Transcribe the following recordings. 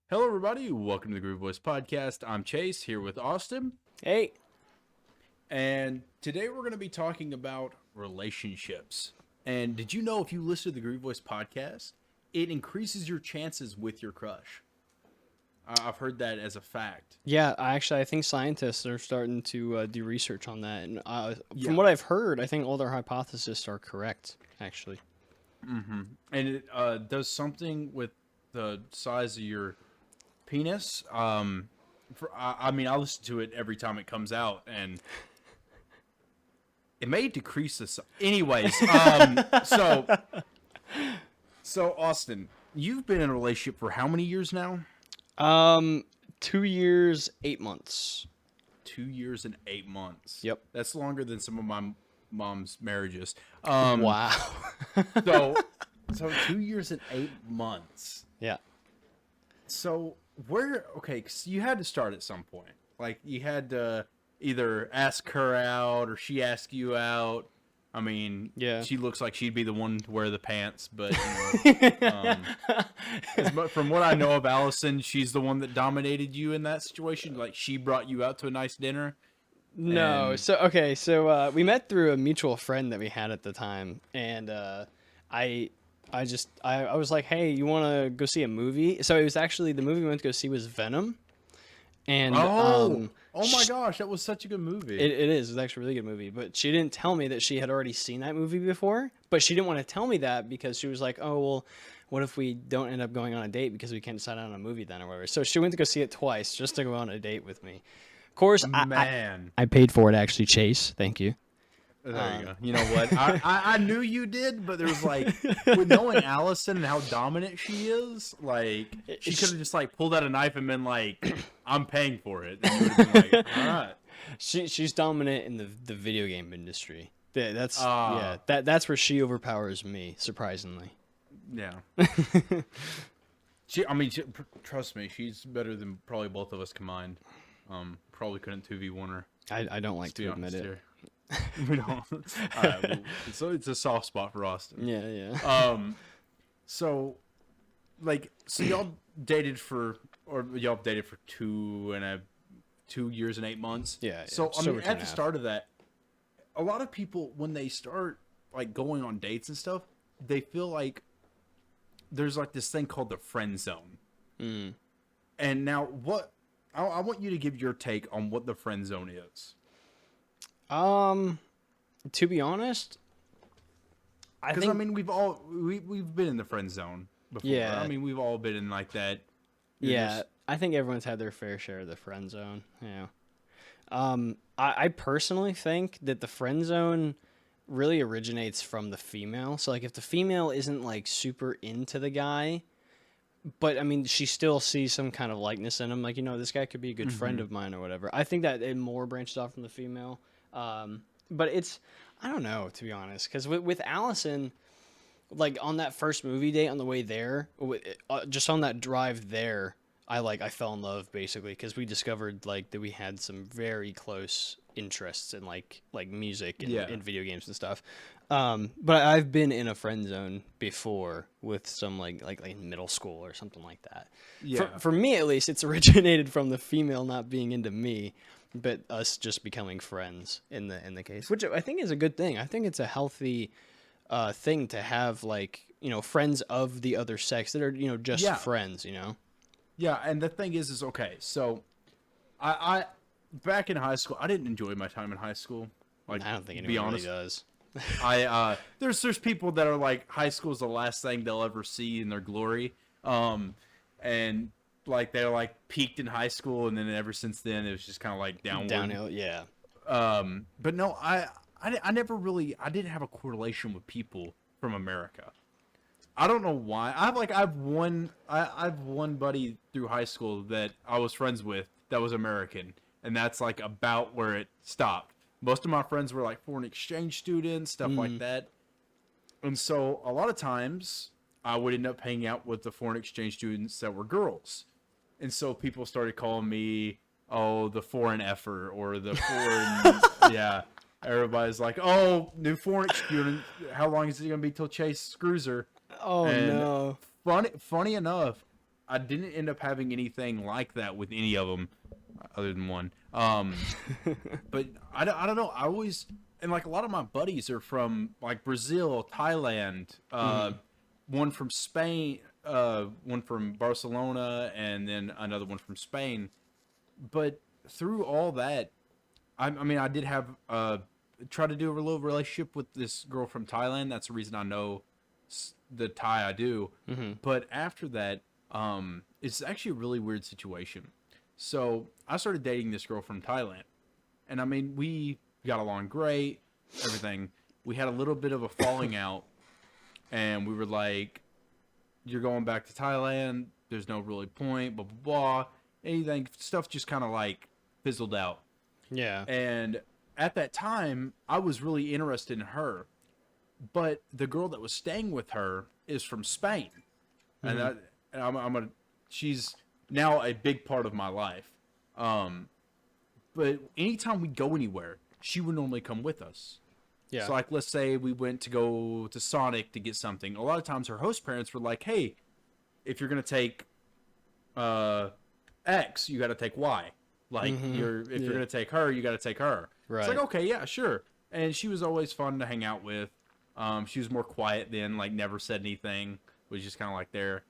Hello, everybody. Welcome to the Groovy Voice Podcast. I'm Chase here with Austin. Hey. And today we're going to be talking about relationships. And did you know if you listen to the Groovy Voice Podcast, it increases your chances with your crush? I've heard that as a fact. Yeah, I think scientists are starting to do research on that. And Yeah. from what I've heard, I think all their hypotheses are correct, actually. Mm-hmm. And it does something with the size of your penis. I listen to it every time it comes out, and it may decrease the size. Anyways, so Austin, you've been in a relationship for how many years now? 2 years, 8 months. 2 years and 8 months. Yep. That's longer than some of my mom's marriages. Wow. so 2 years and 8 months. Yeah. So so you had to start at some point. Like, you had to either ask her out or she asked you out. I mean, Yeah. She looks like she'd be the one to wear the pants, but from what I know of Allison, she's the one that dominated you in that situation. Like, she brought you out to a nice dinner. No. And... So we met through a mutual friend that we had at the time, and I was like, hey, you want to go see a movie? So it was actually, the movie we went to go see was Venom. And oh my gosh, that was such a good movie. It is. It's actually a really good movie. But she didn't tell me that she had already seen that movie before. But she didn't want to tell me that because she was like, oh, well, what if we don't end up going on a date because we can't decide on a movie then or whatever. So she went to go see it twice just to go on a date with me. Of course, I paid for it, actually, Chase. Thank you. There you go. You know what? I knew you did, but there was like, with knowing Allison and how dominant she is, like, she could have just like pulled out a knife and been like, I'm paying for it. And you would have been like, all right. She's dominant in the video game industry. That's where she overpowers me, surprisingly. Yeah. Trust me, she's better than probably both of us combined. Probably couldn't 2v1 her. I don't like to admit it. Here. We don't. All right, so it's a soft spot for Austin. Yeah. So y'all dated for 2 years and 8 months. Yeah. So at the start of that, a lot of people, when they start like going on dates and stuff, they feel like there's like this thing called the friend zone. Mm. And now I want you to give your take on what the friend zone is. To be honest, we've been in the friend zone before. Yeah. I mean, we've all been in like that. I think everyone's had their fair share of the friend zone. Yeah. I personally think that the friend zone really originates from the female. So like, if the female isn't like super into the guy, but I mean, she still sees some kind of likeness in him, like, this guy could be a good friend of mine or whatever. I think that it more branches off from the female. But I don't know, to be honest, because with Allison, like on that first movie date on the way there, just on that drive there, I fell in love basically because we discovered like that we had some very close interests in like music and video games and stuff. But I've been in a friend zone before with some like in middle school or something like that. Yeah. For me at least, it's originated from the female not being into me, but us just becoming friends in the case, which I think is a good thing. I think it's a healthy thing to have, like, friends of the other sex that are, just friends, Yeah, and the thing is okay, so I back in high school, I didn't enjoy my time in high school. Like, I don't think anyone really does. There's people that are like, high school is the last thing they'll ever see in their glory. And like they're like peaked in high school, and then ever since then it was just kind of like downhill. Yeah. But no, I didn't have a correlation with people from America. I don't know why. I've one buddy through high school that I was friends with that was American, and that's like about where it stopped. Most of my friends were like foreign exchange students, stuff like that. And so a lot of times I would end up hanging out with the foreign exchange students that were girls. And so people started calling me, the foreign effer or the foreign, yeah. Everybody's like, new foreign student. How long is it going to be till Chase screws her? Oh, and no. Funny enough, I didn't end up having anything like that with any of them, other than one. But I don't know. I always and like a lot of my buddies are from like Brazil, Thailand, one from Spain, one from Barcelona, and then another one from Spain. But through all that, I mean, I did have try to do a little relationship with this girl from Thailand. That's the reason I know the Thai I do. But after that, it's actually a really weird situation. So I started dating this girl from Thailand, and I mean, we got along great, everything. We had a little bit of a falling out, and we were like, "You're going back to Thailand. There's no really point." Blah blah blah. Anything stuff just kind of like fizzled out. Yeah. And at that time, I was really interested in her, but the girl that was staying with her is from Spain, and she's now a big part of my life. But anytime we go anywhere, she would normally come with us. Yeah. So like, let's say we went to go to Sonic to get something. A lot of times her host parents were like, "Hey, if you're going to take X, you got to take Y. Like if you're going to take her, you got to take her." Right. It's like, okay, yeah, sure. And she was always fun to hang out with. She was more quiet then, like never said anything, was just kind of like there.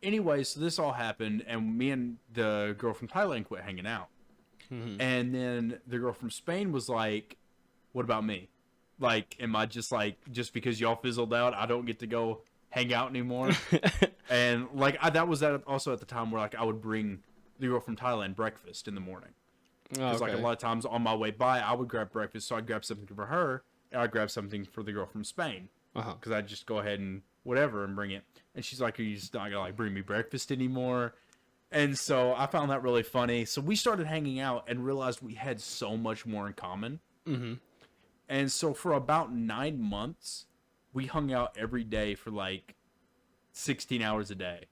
Anyway, so this all happened, and me and the girl from Thailand quit hanging out. And then the girl from Spain was like, "What about me? Like, am I just like, just because y'all fizzled out, I don't get to go hang out anymore?" And like, that was also at the time where like I would bring the girl from Thailand breakfast in the morning. Because like a lot of times on my way by, I would grab breakfast, so I'd grab something for her, and I'd grab something for the girl from Spain. Because I'd just go ahead and whatever and bring it. And she's like, "Are you just not gonna like bring me breakfast anymore?" And so I found that really funny. So we started hanging out and realized we had so much more in common. And so for about 9 months, we hung out every day for like 16 hours a day.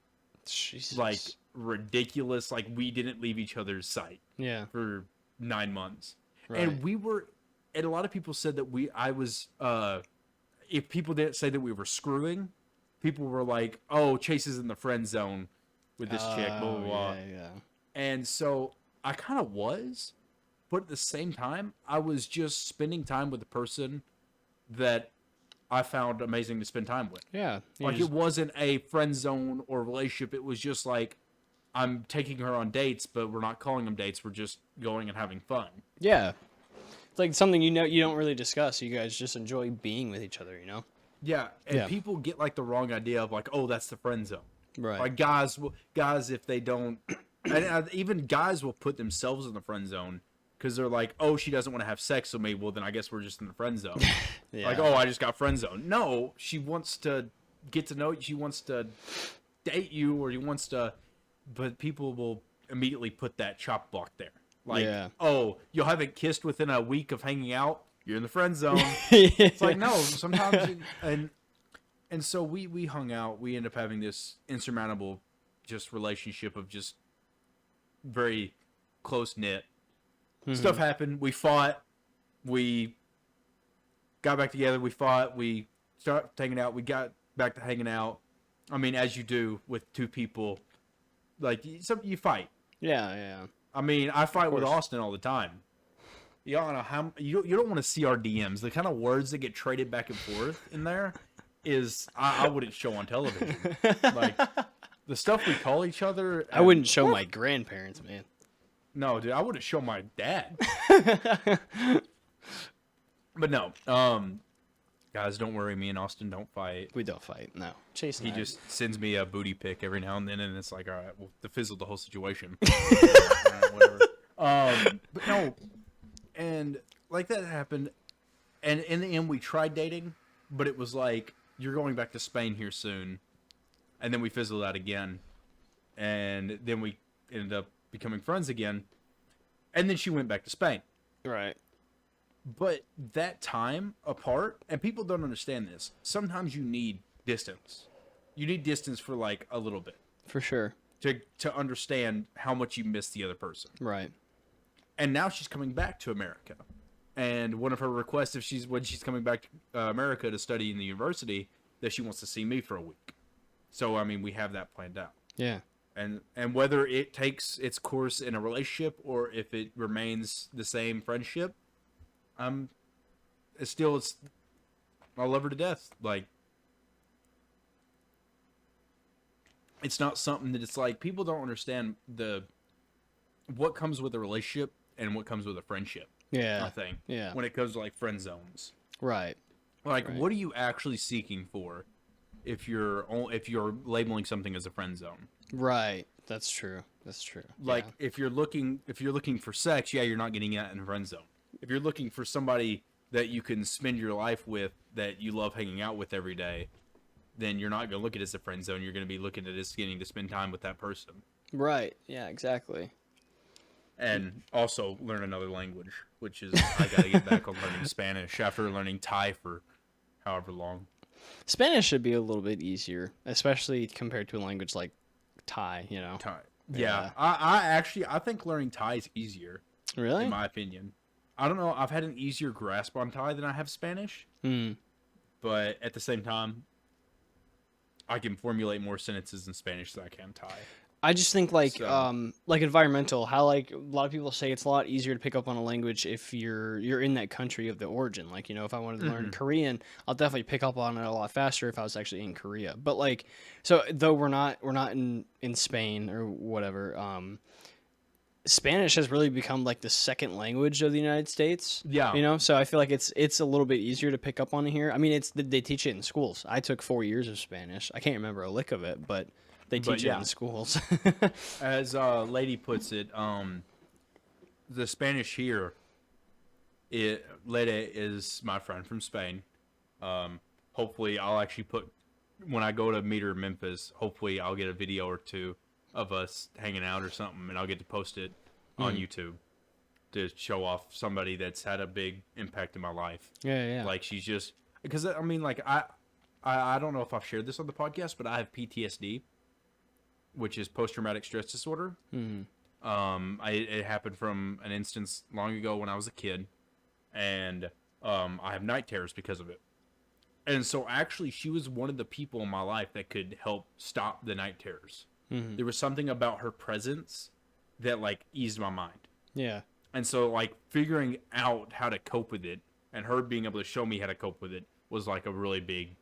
Jesus. Like ridiculous. Like we didn't leave each other's sight. Yeah. For 9 months. Right. And we were, and a lot of people said that I was, if people didn't say that we were screwing, people were like, "Oh, Chase is in the friend zone with this chick, blah, blah, blah." Yeah. And so I kind of was, but at the same time, I was just spending time with the person that I found amazing to spend time with. Yeah. Like it wasn't a friend zone or relationship. It was just like, I'm taking her on dates, but we're not calling them dates. We're just going and having fun. Yeah. It's like something you don't really discuss. You guys just enjoy being with each other, you know? Yeah, and people get like the wrong idea of like, "Oh, that's the friend zone." Right. Like guys, if they don't, and even guys will put themselves in the friend zone because they're like, "Oh, she doesn't want to have sex with me. Well, then I guess we're just in the friend zone." Like, "Oh, I just got friend zone." No, she wants to get to know you. She wants to date you, or she wants to. But people will immediately put that chop block there. Like, "Oh, you haven't kissed within a week of hanging out. You're in the friend zone." It's like, no, sometimes, and so we hung out. We end up having this insurmountable just relationship of just very close knit. Stuff happened. We fought. We got back together. We fought. We started hanging out. We got back to hanging out. I mean, as you do with two people, like you fight. Yeah. I mean, I fight with Austin all the time. You don't know how you don't want to see our DMs. The kind of words that get traded back and forth in there is I wouldn't show on television. Like the stuff we call each other. I wouldn't show my grandparents, man. No, dude, I wouldn't show my dad. But no, guys, don't worry. Me and Austin don't fight. We don't fight. No, Chase. He just sends me a booty pic every now and then, and it's like, all right, well, to fizzle the whole situation. Whatever. But no. And like that happened, and in the end we tried dating, but it was like, "You're going back to Spain here soon," and then we fizzled out again, and then we ended up becoming friends again, and then she went back to Spain. Right. But that time apart, and people don't understand this, sometimes you need distance. You need distance for like a little bit. For sure. To understand how much you miss the other person. Right. And now she's coming back to America. And one of her requests, when she's coming back to America to study in the university, that she wants to see me for a week. So I mean, we have that planned out. Yeah. And whether it takes its course in a relationship or if it remains the same friendship, I'm it's I love her to death. Like, it's not something that it's like people don't understand what comes with a relationship and what comes with a friendship. Yeah. I think Yeah. when it comes to like friend zones, Right. like Right. what are you actually seeking for if you're labeling something as a friend zone? Right. That's true. That's true. Like Yeah. if you're looking for sex, yeah, you're not getting that in a friend zone. If you're looking for somebody that you can spend your life with, that you love hanging out with every day, then you're not going to look at it as a friend zone. You're going to be looking at it as getting to spend time with that person. Right. Yeah, exactly. And also learn another language, which is I got to get back on learning Spanish after learning Thai for however long. Spanish should be a little bit easier, especially compared to a language like Thai, you know. Thai. Yeah. Yeah. I think learning Thai is easier, Really? in my opinion. I don't know. I've had an easier grasp on Thai than I have Spanish. Hmm. But at the same time, I can formulate more sentences in Spanish than I can Thai. I just think So- like environmental, how like a lot of people say it's a lot easier to pick up on a language if you're in that country of the origin. Like, you know, if I wanted to learn Korean, I'll definitely pick up on it a lot faster if I was actually in Korea. But like, so though we're not in Spain or whatever, Spanish has really become like the second language of the United States. Yeah. You know, so I feel like it's a little bit easier to pick up on here. I mean, they teach it in schools. I took 4 years of Spanish. I can't remember a lick of it, but they teach it yeah. in schools. As a lady puts it, the Spanish here, Lede is my friend from Spain. Hopefully, I'll actually when I go to meet her in Memphis, hopefully I'll get a video or two of us hanging out or something, and I'll get to post it on YouTube to show off somebody that's had a big impact in my life. Yeah. Like, she's just, because I mean, like, I don't know if I've shared this on the podcast, but I have PTSD, which is post-traumatic stress disorder. It happened from an instance long ago when I was a kid, and I have night terrors because of it. And so actually, she was one of the people in my life that could help stop the night terrors. There was something about her presence that like eased my mind. Yeah. And so like figuring out how to cope with it and her being able to show me how to cope with it was like a really big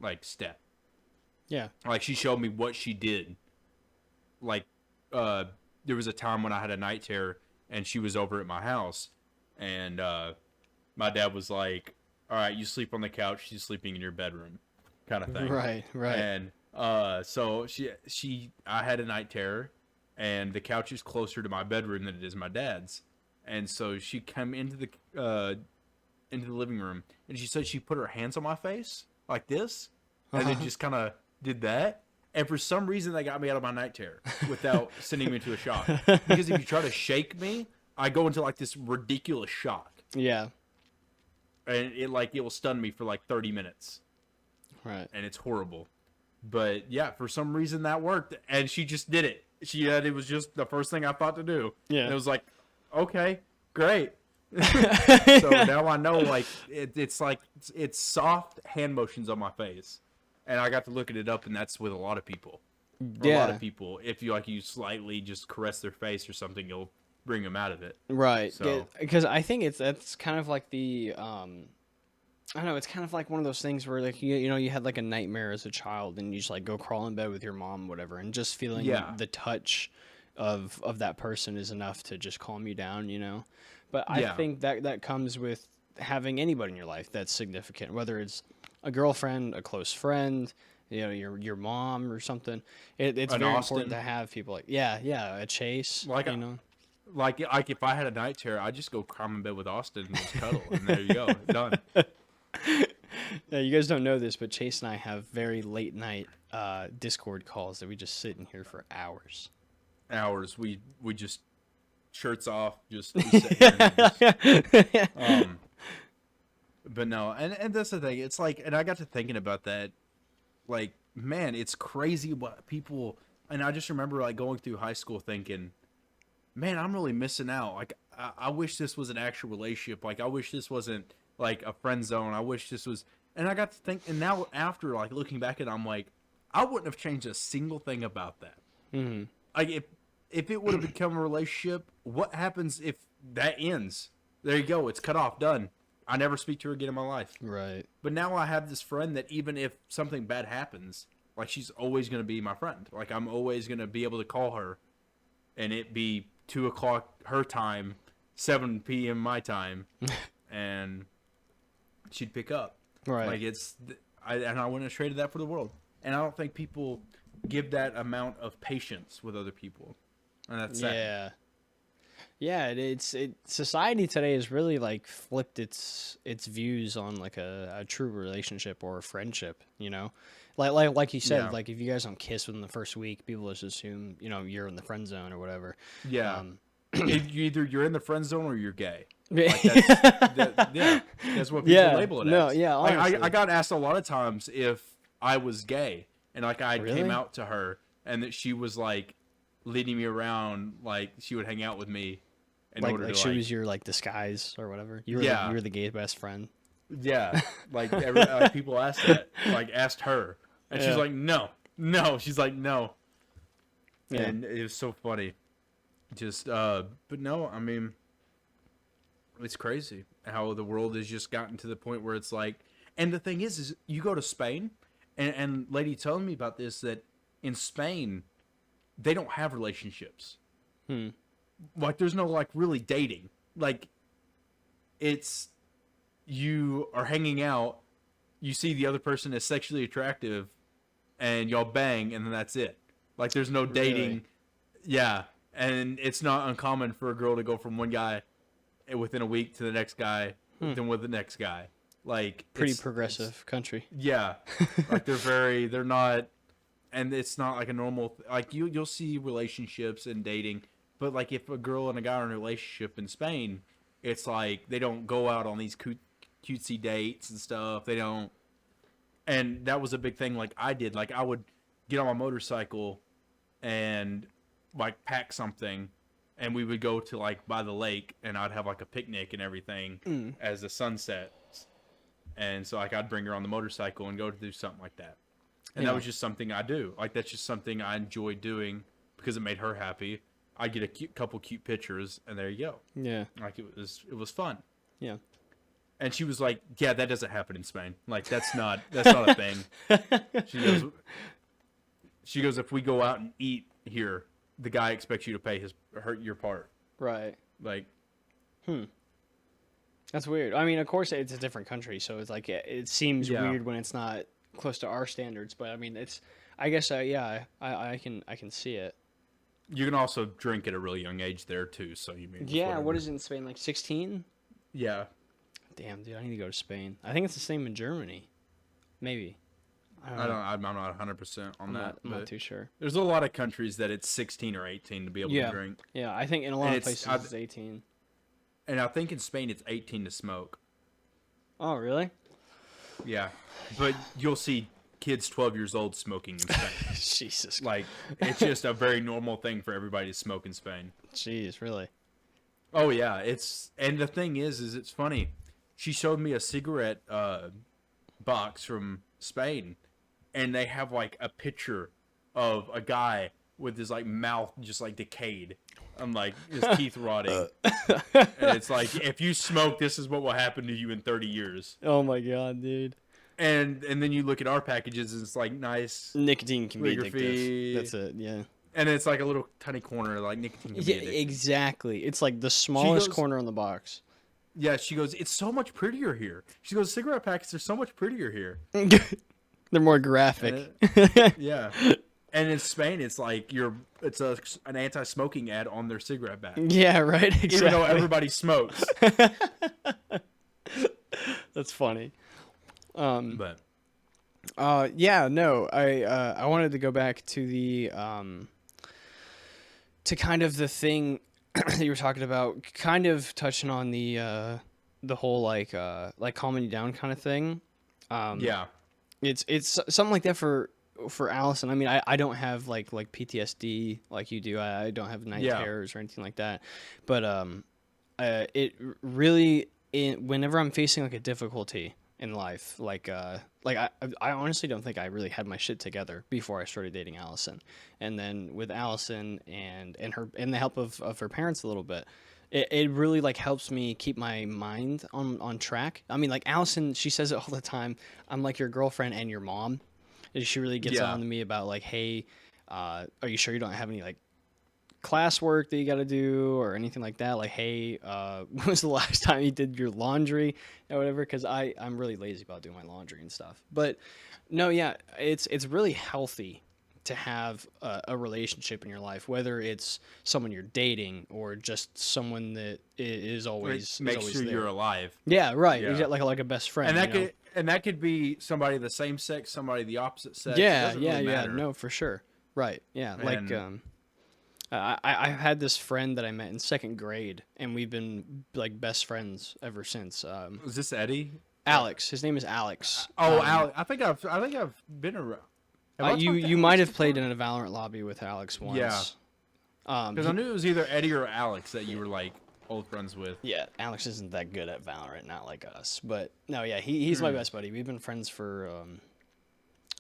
like step. Yeah. Like she showed me what she did. Like there was a time when I had a night terror and she was over at my house and my dad was like, "All right, you sleep on the couch, she's sleeping in your bedroom," kind of thing. Right. And so I had a night terror, and the couch is closer to my bedroom than it is my dad's, and so she came into the living room, and she said she put her hands on my face like this, and then just kind of did that, and for some reason that got me out of my night terror without sending me into a shock. Because if you try to shake me, I go into like this ridiculous shock, Yeah. and it will stun me for like 30 minutes. Right. And it's horrible. But yeah, for some reason that worked, and she just did it. It was just the first thing I thought to do. Yeah. And it was like, okay, great. So now I know, like, it's soft hand motions on my face, and I got to looking it up, and that's with a lot of people. For a lot of people, if you slightly just caress their face or something, you'll bring them out of it. Right. So Because I think that's kind of like the I don't know, it's kind of like one of those things where like you know you had like a nightmare as a child and you just like go crawl in bed with your mom, whatever, and just feeling the touch of that person is enough to just calm you down, you know. But I think that comes with having anybody in your life that's significant, whether it's a girlfriend, a close friend, you know, your mom or something. It's very important to have people like a Chase, like you know. Like if I had a night terror, I'd just go climb in bed with Austin and just cuddle, and there you go, done. Yeah, you guys don't know this, but Chase and I have very late night Discord calls that we just sit in here for hours. We just shirts off, just we sit here and just, but no, and that's the thing. It's like, and I got to thinking about that. Like, man, it's crazy what people. And I just remember like going through high school thinking, man, I'm really missing out. Like, I wish this was an actual relationship. Like, I wish this wasn't like a friend zone. I wish this was. And I got to think, and now after like looking back at it, I'm like, I wouldn't have changed a single thing about that. Mm-hmm. Like if it would have become a relationship, what happens if that ends? There you go. It's cut off. Done. I never speak to her again in my life. Right. But now I have this friend that even if something bad happens, like she's always going to be my friend. Like I'm always going to be able to call her and it be 2 o'clock her time, 7 p.m. my time, and she'd pick up. Right. Like and I wouldn't have traded that for the world. And I don't think people give that amount of patience with other people. And that's sad. Yeah. Yeah, society today has really like flipped its views on like a true relationship or a friendship, you know? Like you said, Yeah. like if you guys don't kiss within the first week, people just assume, you know, you're in the friend zone or whatever. Yeah. Um, Either you're in the friend zone or you're gay. Yeah. Like that's what people label it as. No, yeah, Like, honestly. I got asked a lot of times if I was gay, and like I Really? came out to her, and that she was like leading me around, like she would hang out with me in order Like to she was your like disguise or whatever. You Yeah. were the gay best friend. yeah, like people asked asked her, and she's Yeah. like no, she's like no, Yeah. and it was so funny. Just but no, I mean, it's crazy how the world has just gotten to the point where it's like, and the thing is you go to Spain, and lady told me about this, that in Spain they don't have relationships. Like there's no like really dating. Like it's, you are hanging out, you see the other person is sexually attractive, and y'all bang, and then that's it. Like there's no dating. Really? Yeah, and it's not uncommon for a girl to go from one guy within a week to the next guy, then with the next guy. Like Pretty it's progressive country. yeah, like they're not, and it's not like a normal like you'll see relationships and dating, but like if a girl and a guy are in a relationship in Spain, it's like they don't go out on these cutesy dates and stuff. They don't, and that was a big thing. Like I did, like I would get on my motorcycle and like pack something, and we would go to like by the lake, and I'd have like a picnic and everything as the sun sets. And so like I'd bring her on the motorcycle and go to do something like that. And that was just something I do. Like that's just something I enjoyed doing because it made her happy. I'd get a couple cute pictures, and there you go. Yeah. Like it was fun. Yeah. And she was like, "Yeah, that doesn't happen in Spain. Like that's not a thing." She goes, "If we go out and eat here, the guy expects you to pay your part." Right. Like, That's weird. I mean, of course, it's a different country, so it's like it seems Yeah. weird when it's not close to our standards. But I mean, it's. I guess, yeah, I can see it. you can also drink at a really young age there too. So you mean Yeah. whatever. What is it in Spain? Like 16? Yeah. Damn, dude, I need to go to Spain. I think it's the same in Germany. Maybe. I don't know. I'm not 100% on that. I'm not but too sure. there's a lot of countries that it's 16 or 18 to be able Yeah. to drink. Yeah, I think in a lot And of places it's 18. And I think in Spain it's 18 to smoke. Oh, really? Yeah. But you'll see kids 12 years old smoking in Spain. Jesus. Like, it's just a very normal thing for everybody to smoke in Spain. Jeez, really? Oh, yeah. And the thing is it's funny. She showed me a cigarette box from Spain, and they have, like, a picture of a guy with his, like, mouth just, like, decayed. I'm like, his teeth rotting. And it's like, if you smoke, this is what will happen to you in 30 years. Oh my god, dude. And then you look at our packages, and it's like nice Nicotine can be calligraphy. addictive. That's it, yeah. And it's like a little tiny corner, like nicotine can be Yeah, addictive. exactly. It's like the smallest goes- corner on the box. Yeah, she goes, it's so much prettier here. She goes, cigarette packets are so much prettier here. They're more graphic. Yeah. And in Spain, it's like it's an anti-smoking ad on their cigarette back. Yeah, right. Exactly. Even though everybody smokes. That's funny. But Yeah, no, I wanted to go back to the to kind of the thing that you were talking about, kind of touching on the whole like calming you down kind of thing. yeah. It's something like that for Allison. I mean, I don't have like PTSD like you do. I don't have night terrors or anything like that. But it really, whenever I'm facing like a difficulty, in life. I honestly don't think I really had my shit together before I started dating Allison, and then with Allison and the help of her parents a little bit, it really like helps me keep my mind on track. I mean, like Allison, she says it all the time. I'm like your girlfriend and your mom. And she really gets Yeah. on to me about like, hey, are you sure you don't have any like classwork that you got to do or anything like that? Like, hey, when was the last time you did your laundry or whatever? Because I'm really lazy about doing my laundry and stuff. But no, yeah, it's really healthy to have a relationship in your life, whether it's someone you're dating or just someone that is always Make sure there. you're alive. Yeah, right. Yeah. Like a best friend. And that could be somebody of the same sex, somebody of the opposite sex. It Yeah, doesn't really matter. no, for sure. Right. Yeah, like And I had this friend that I met in second grade, and we've been like best friends ever since. is this Eddie? Alex, his name is Alex. Alex. I think I've been around. Have I talked to You might Alex have played before? in a Valorant lobby with Alex once. Yeah. Because I He- knew it was either Eddie or Alex that you were like old friends with. yeah, Alex isn't that good at Valorant, not like us. But no, yeah, he's my best buddy. We've been friends for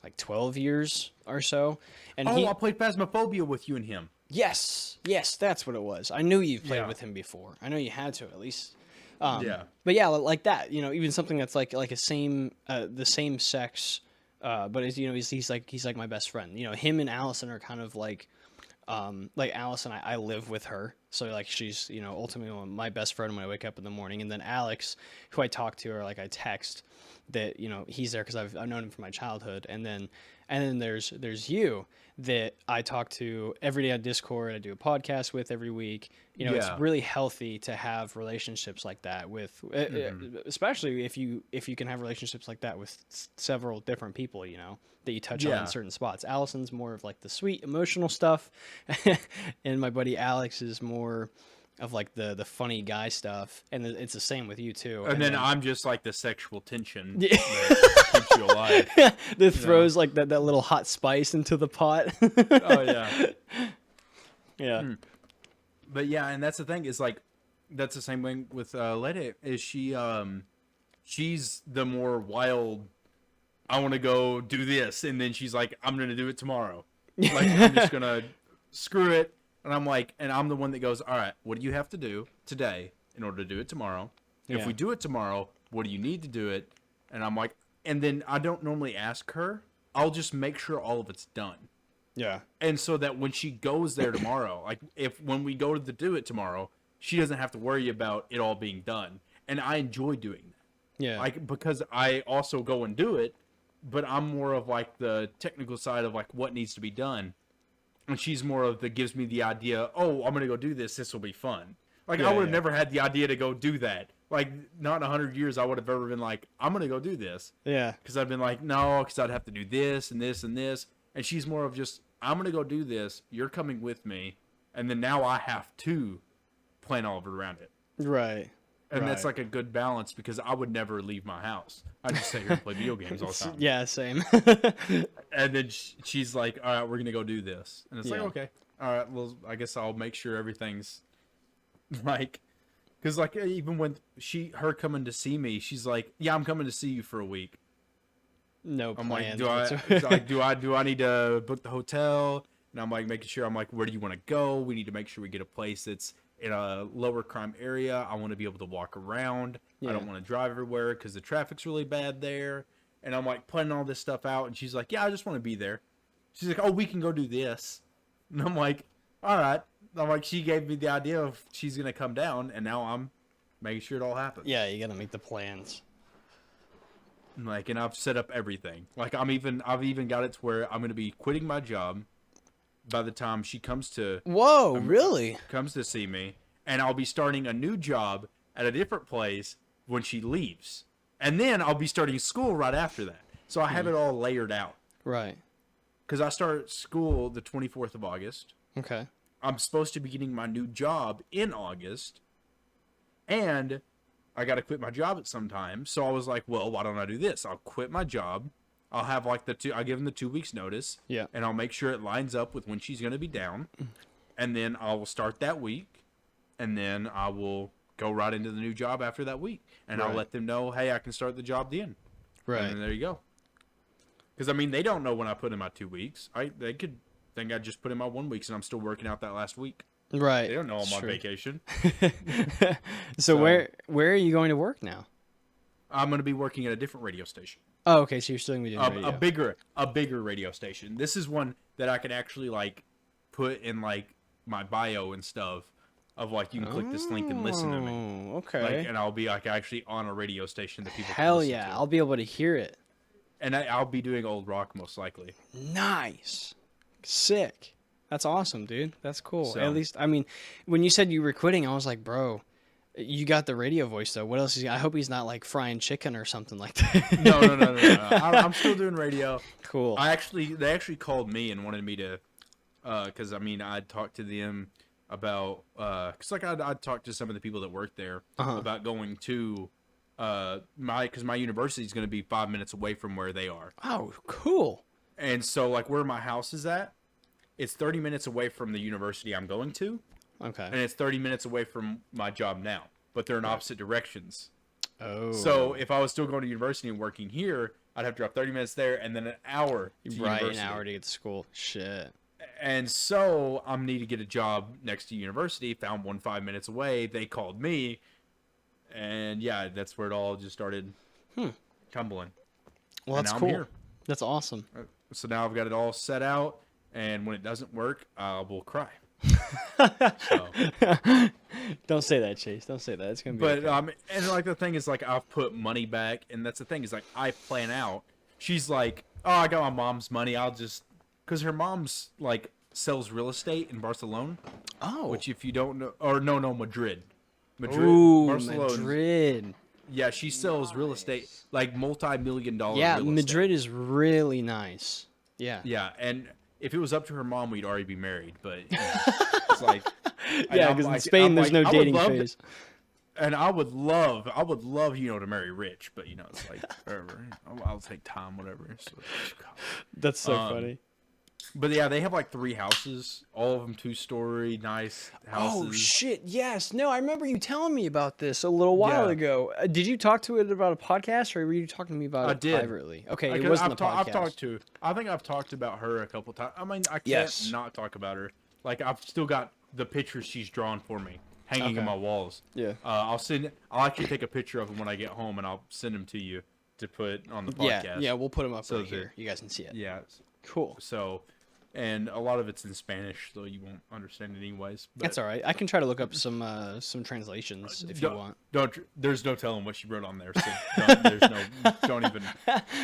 like 12 years or so. And I played Phasmophobia with you and him. yes, that's what it was. I knew you played Yeah. with him before. I know you had to at least. Yeah. But yeah, like that, even something that's like a same the same sex, but he's like my best friend. Him and Allison are kind of like Allison, I live with her, so like she's ultimately my best friend when I wake up in the morning, and then Alex, who I talk to or like I text, that he's there because I've known him from my childhood, and then there's you that I talk to every day on Discord. I do a podcast with every week. It's Yeah. really healthy to have relationships like that with, especially if you can have relationships like that with several different people. That you touch on Yeah. in certain spots. Allison's more of like the sweet emotional stuff, and my buddy Alex is more of like the funny guy stuff, and it's the same with you too. And then I'm just like the sexual tension Yeah. that keeps you alive. that throws like that little hot spice into the pot. Oh yeah. Yeah. But yeah, and that's the thing is like that's the same thing with Leda. Is she's the more wild. I want to go do this, and then she's like, I'm gonna do it tomorrow. Like I'm just gonna screw it, and I'm the one that goes, all right, what do you have to do today in order to do it tomorrow? Yeah. If we do it tomorrow, what do you need to do it? And I'm like, and then I don't normally ask her. I'll just make sure all of it's done. Yeah. And so that when she goes there tomorrow, like when we go to do it tomorrow, she doesn't have to worry about it all being done. And I enjoy doing that. Yeah. Like because I also go and do it, but I'm more of like the technical side of like what needs to be done. And she's more of the gives me the idea, oh, I'm gonna go do this, this will be fun. Like I would have never had the idea to go do that. Like not in 100 years I would have ever been like, I'm gonna go do this. Yeah. Because I've been like, no, because I'd have to do this and this and this. And she's more of just, I'm going to go do this. You're coming with me. And then now I have to plan all of it around it. Right. And that's Right. like a good balance because I would never leave my house. I just sit here and play video games all the time. Yeah, same. And then she's like, all right, we're going to go do this. And it's like, Yeah. okay. All right, well, I guess I'll make sure everything's like, because like even when her coming to see me, she's like, yeah, I'm coming to see you for a week. No I'm plans. like, do I need to book the hotel? And I'm like making sure. I'm like, where do you want to go? We need to make sure we get a place that's in a lower crime area. I want to be able to walk around. I Yeah. don't want to drive everywhere because the traffic's really bad there. And I'm like planning all this stuff out. And she's like, yeah, I just want to be there. She's like, oh, we can go do this. And I'm like, all right. I'm like, she gave me the idea of she's gonna come down, and now I'm making sure it all happens. Yeah, you gotta make the plans. Like, and I've set up everything. Like, I've even got it to where I'm gonna be quitting my job by the time she comes to Whoa, really? see me, and I'll be starting a new job at a different place when she leaves, and then I'll be starting school right after that. So I have it all layered out Right. because I start school the 24th of August. Okay. I'm supposed to be getting my new job in August, and I got to quit my job at some time. So I was like, well, why don't I do this? I'll quit my job. I'll have like I'll give them the 2 weeks notice. Yeah. And I'll make sure it lines up with when she's going to be down. And then I will start that week. And then I will go right into the new job after that week. And I'll Right. let them know, hey, I can start the job then. Right. And then there you go. Because I mean, they don't know when I put in my 2 weeks. They could think I just put in my 1 week and I'm still working out that last week. Right. They don't know I'm It's on true. vacation. So where are you going to work now? I'm going to be working at a different radio station. Oh, okay. So you're still gonna be doing radio. A bigger radio station. This is one that I can actually like put in like my bio and stuff. Of like you can click this link and listen to me. Okay. Like, and I'll be like actually on a radio station that people. Hell can listen yeah! to. I'll be able to hear it. And I'll be doing old rock most likely. Nice. Sick. That's awesome, dude. That's cool. So- At least, I mean, when you said you were quitting, I was like, bro, you got the radio voice though. What else is he? I hope he's not like frying chicken or something like that. No. I'm still doing radio. Cool. They actually called me and wanted me to, because I mean I'd talked to them about, because like I'd talked to some of the people that work there about going to, because my university is going to be 5 minutes away from where they are. Oh, cool. And so like where my house is at, it's 30 minutes away from the university I'm going to, Okay. and it's 30 minutes away from my job now, but they're in opposite directions. Oh. So if I was still going to university and working here, I'd have to drive 30 minutes there and then an hour to right, university. an hour to get to school. Shit. And so I'm need to get a job next to university. Found one 5 minutes away. They called me, and yeah, that's where it all just started tumbling. Well, And that's now I'm cool. here. That's awesome. So now I've got it all set out, and when it doesn't work, I will cry. So, Don't say that, Chase. Don't say that. It's gonna be. but okay. and like the thing is, like I've put money back, and that's the thing is like I plan out. She's like, oh, I got my mom's money. I'll just because her mom's like sells real estate in Barcelona. Oh. Which if you don't know, or no, Madrid. Ooh, Barcelona's- Madrid. Yeah, she sells real estate, like multi-million-dollar Yeah, real Madrid estate. is really nice. Yeah. Yeah, and if it was up to her mom, we'd already be married. But you know, it's like, and Yeah, I'm because in like- Spain I'm there's like, no I would dating love phase. and I would love, to marry rich. But you know, it's like whatever. I'll take time, whatever. So, That's so funny. but yeah, they have like 3 houses, all of them 2-story, nice houses. Oh shit! Yes, no, I remember you telling me about this a little while Yeah. ago. Did you talk to it about a podcast, or were you talking to me about I it did. privately? Okay, Like, it wasn't a I've podcast. talked to. I think I've talked about her a couple times. I mean, I can't Yes. not talk about her. Like I've still got the pictures she's drawn for me hanging Okay. on my walls. Yeah. I'll actually take a picture of them when I get home, and I'll send them to you to put on the podcast. Yeah, we'll put them up So right that- here. You guys can see it. Yeah. Cool. So, and a lot of it's in Spanish, so you won't understand it anyways. But That's all right. I can try to look up some translations if you don't- want. Don't. There's no telling what she wrote on there. So don't even.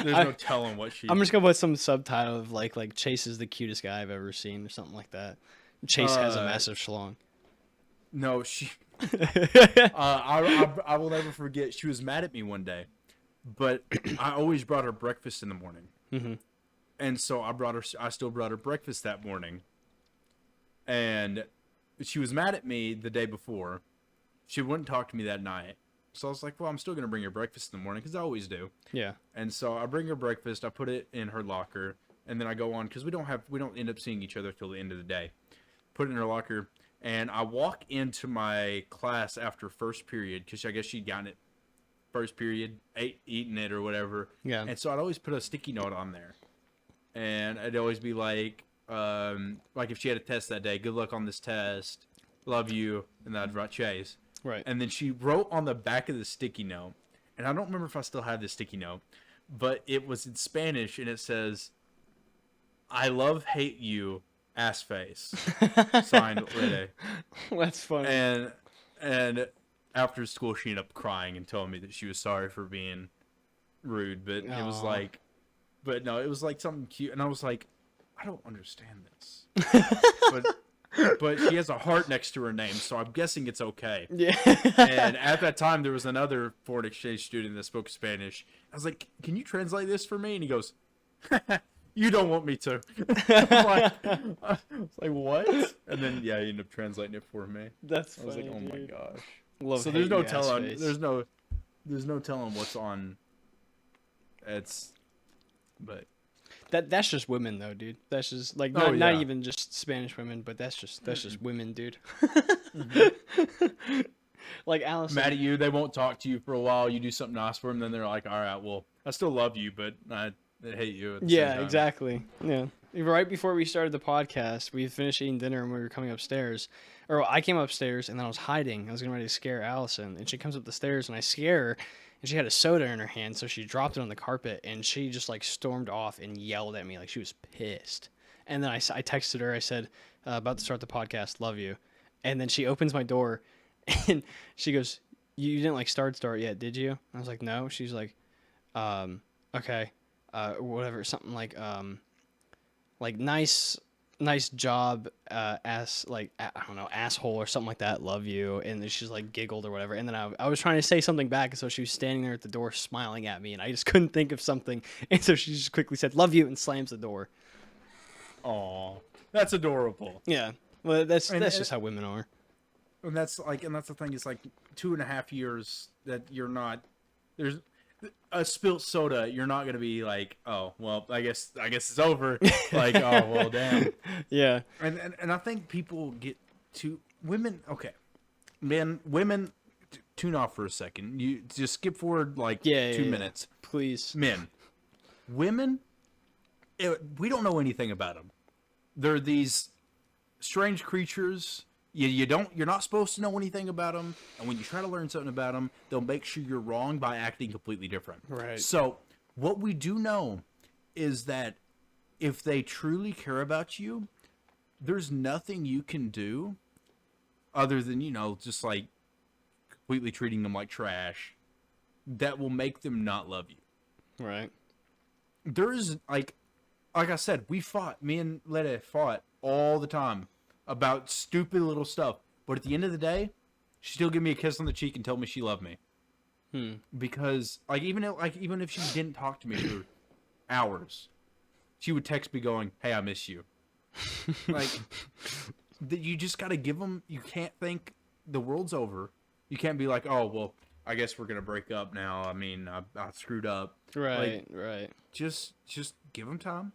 There's no telling what she. I'm just gonna put some subtitle of like Chase is the cutest guy I've ever seen or something like that. Chase has a massive schlong. No, she. I will never forget. She was mad at me one day, but I always brought her breakfast in the morning, and so I still brought her breakfast that morning, and she was mad at me the day before. She wouldn't talk to me that night, so I was like, "Well, I'm still gonna bring her breakfast in the morning because I always do." Yeah. And so I bring her breakfast. I put it in her locker, and then I go on because we don't end up seeing each other till the end of the day. Put it in her locker. And I walk into my class after first period because I guess she'd gotten it first period, eaten it or whatever. Yeah. And so I'd always put a sticky note on there. And I'd always be like if she had a test that day, good luck on this test, love you. And then I'd write Chase. Right. And then she wrote on the back of the sticky note, and I don't remember if I still have this sticky note, but it was in Spanish and it says, I love, hate you. Ass face, signed Lede. That's funny. And after school, she ended up crying and telling me that she was sorry for being rude. But it was Aw. like, but no, it was like something cute, and I was like, I don't understand this. but she has a heart next to her name, so I'm guessing it's okay. Yeah. And at that time, there was another foreign exchange student that spoke Spanish. I was like, "Can you translate this for me?" And he goes, "You don't want me to." I was like, "What?" And then he ended up translating it for me. That's I was funny. like, "Oh my dude. gosh!" Love So hate there's no you, ass telling. face. There's no telling what's on. But That's just women though, dude. That's just like Oh, not yeah. even just Spanish women, but that's just women, dude. Like Allison. Mad at you. They won't talk to you for a while. You do something nice for them, then they're like, all right, well, I still love you, but I hate you at the same Yeah, time. exactly. Yeah. Right before we started the podcast, we finished eating dinner and we were coming upstairs. Or I came upstairs and then I was hiding. I was getting ready to scare Allison. And she comes up the stairs and I scare her. And she had a soda in her hand, so she dropped it on the carpet. And she just like stormed off and yelled at me like she was pissed. And then I texted her. I said, about to start the podcast. Love you. And then she opens my door and she goes, you didn't like start yet, did you? I was like, no. She's like, okay. Whatever, something like nice job, ass, like, I don't know, asshole or something like that. Love you. And then she's like giggled or whatever. And then I was trying to say something back. And so she was standing there at the door smiling at me and I just couldn't think of something. And so she just quickly said, love you, and slams the door. Aw, that's adorable. Yeah. Well, that's just how women are. And that's the thing, is like 2.5 years that you're not, there's a spilt soda, you're not gonna be like, oh well, I guess it's over. Like, oh well, damn. Yeah. And I think people get to women. Okay, women, tune off for a second. You just skip forward like 2 minutes, please. Men, women, we don't know anything about them. They're these strange creatures. You're not supposed to know anything about them, and when you try to learn something about them, they'll make sure you're wrong by acting completely different. Right. So what we do know is that if they truly care about you, there's nothing you can do other than, just like completely treating them like trash that will make them not love you. Right. There is like I said, me and Lede fought all the time about stupid little stuff, but at the end of the day, she still give me a kiss on the cheek and tell me she loved me. Because even if she didn't talk to me for hours, she would text me going, "Hey, I miss you." Like, you just gotta give them. You can't think the world's over. You can't be like, "Oh well, I guess we're gonna break up now. I mean, I screwed up." Right. Right. Just give them time.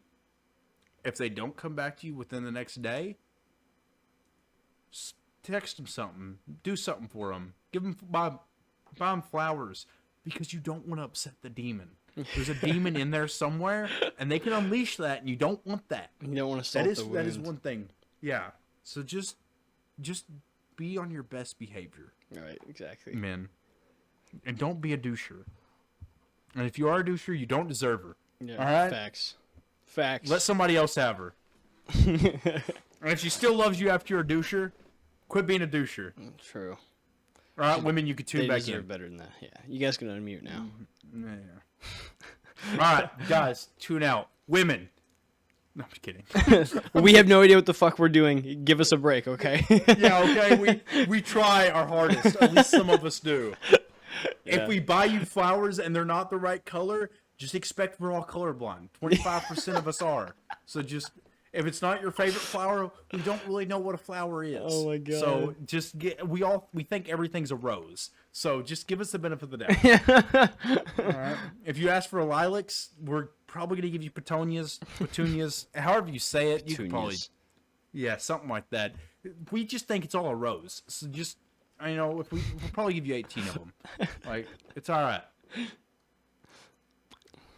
If they don't come back to you within the next day, text them something, do something for them, buy them flowers, because you don't want to upset the demon. There's a demon in there somewhere, and they can unleash that, and you don't want that. You don't want to salt the wound. That is one thing. Yeah. So just be on your best behavior. Right. Exactly. Men, and don't be a doucher. And if you are a doucher, you don't deserve her. Yeah. All right. Facts. Let somebody else have her. And if she still loves you after you're a doucher, quit being a doucher. True. All right, women, you can tune back in. They deserve better than that. Yeah, you guys can unmute now. Yeah. All right, guys, tune out. Women. No, I'm just kidding. We have no idea what the fuck we're doing. Give us a break, okay? Yeah, okay. We try our hardest. At least some of us do. Yeah. If we buy you flowers and they're not the right color, just expect we're all colorblind. 25% of us are. So just, if it's not your favorite flower, we don't really know what a flower is. Oh my God. So just we think everything's a rose. So just give us the benefit of the doubt. All right. If you ask for lilacs, we're probably going to give you petunias, however you say it. You can probably, yeah, something like that. We just think it's all a rose. So just, we'll probably give you 18 of them. Like, it's all right.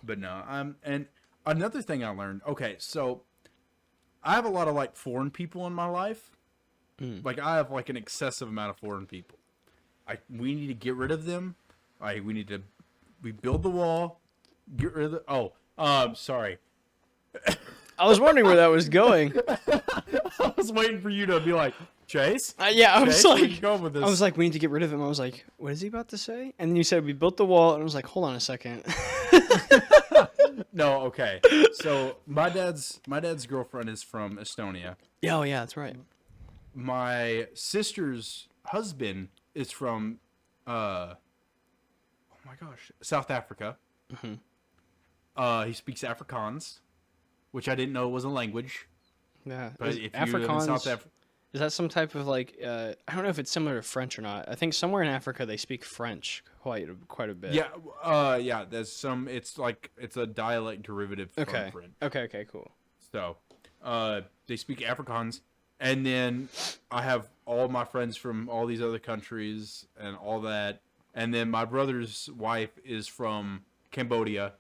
But no, and another thing I learned. Okay, so I have a lot of like foreign people in my life. Like, I have like an excessive amount of foreign people. We need to get rid of them. We build the wall. Get rid of the. Sorry. I was wondering where that was going. I was waiting for you to be like, Chase. Yeah, I was Chase, where you going with this? I was like, we need to get rid of him. I was like, what is he about to say? And then you said we built the wall, and I was like, hold on a second. No, okay. So my dad's girlfriend is from Estonia. Yeah, oh yeah, that's right. My sister's husband is from, oh my gosh, South Africa. Mm-hmm. He speaks Afrikaans, which I didn't know was a language. Yeah, but if Afrikaans, you live in South Africa, is that some type of like? I don't know if it's similar to French or not. I think somewhere in Africa they speak French quite a bit. Yeah, yeah. There's some. It's a dialect derivative from French. Okay, cool. So, they speak Afrikaans, and then I have all my friends from all these other countries and all that. And then my brother's wife is from Cambodia.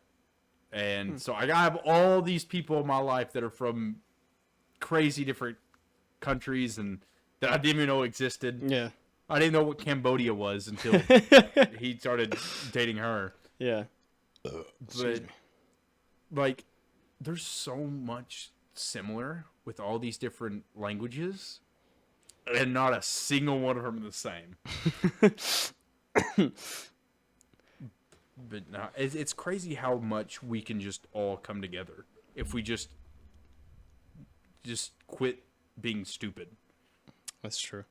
And so I have all these people in my life that are from crazy different countries and that I didn't even know existed. Yeah. I didn't know what Cambodia was until he started dating her. Yeah. But like, there's so much similar with all these different languages, and not a single one of them are the same. But no, it's crazy how much we can just all come together if we just quit being stupid. That's true.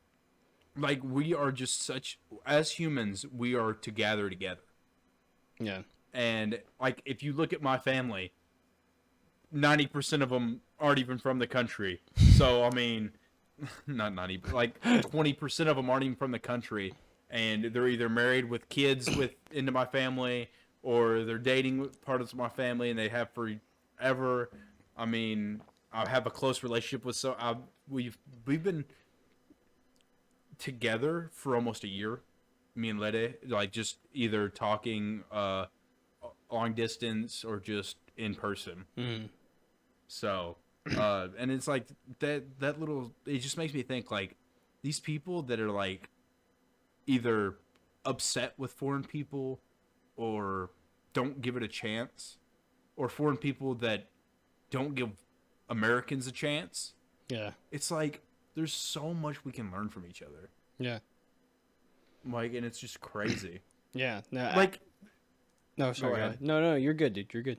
Like, we are just such, as humans, we are to gather together. Yeah. And like, if you look at my family, 90% of them aren't even from the country. So I mean, not even, like 20% of them aren't even from the country, and they're either married with kids into my family, or they're dating with parts of my family, and they have forever. I mean, I have a close relationship with we've been together for almost a year, me and Lede, like just either talking long distance or just in person. Mm. So, and it's like that little, it just makes me think, like, these people that are like either upset with foreign people or don't give it a chance, or foreign people that don't give Americans a chance. Yeah. It's like, there's so much we can learn from each other. Yeah. Like, and it's just crazy. Yeah. No, Like, no, sorry. go ahead. No, you're good, dude. You're good.